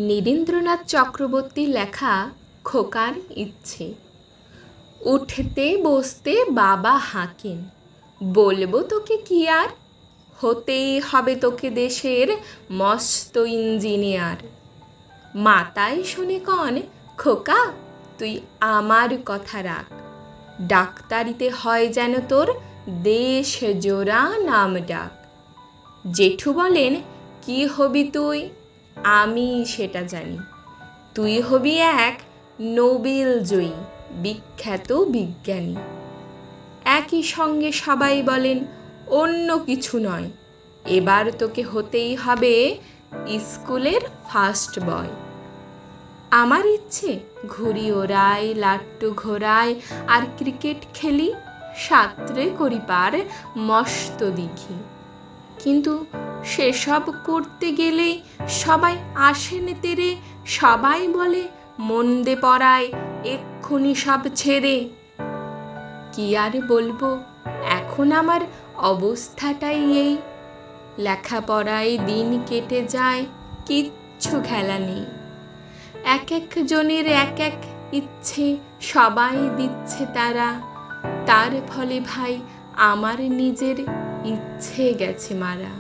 নীরেন্দ্রনাথ চক্রবর্তীর লেখা খোকার ইচ্ছে। উঠতে বসতে বাবা হাঁকেন, বলবো তোকে কি আর, হতেই হবে তোকে দেশের মস্ত ইঞ্জিনিয়ার। মাতায় শুনে কন, খোকা তুই আমার কথা রাখ, ডাক্তারিতে হয় যেন তোর দেশ জোড়া নাম ডাক। জেঠু বলেন, কি হবি তুই? আমি সেটা জানি, তুই হবি এক নোবেল জয়ী বিখ্যাত বিজ্ঞানী। একই সঙ্গে সবাই বলেন, অন্য কিছু নয়, এবার তোকে হতেই হবে স্কুলের ফার্স্ট বয়। আমার ইচ্ছে ঘুড়ি ওড়াই, লাট্টু ঘোরাই, আর ক্রিকেট খেলি, সাঁতরে করি পার মস্ত দিঘি। কিন্তু সেসব করতে গেলেই সবাই আসেন তেরে, সবাই বলে মন্দে পড়ায় এক্ষুনি সব ছেড়ে। কি আর বলবো, এখন আমার অবস্থাটাই এই, লেখাপড়ায় দিন কেটে যায়, কিচ্ছু খেলা নেই। এক এক জনের এক এক ইচ্ছে সবাই দিচ্ছে তারা, তার ফলে ভাই আমার নিজের ইচ্ছে গেছে মারা।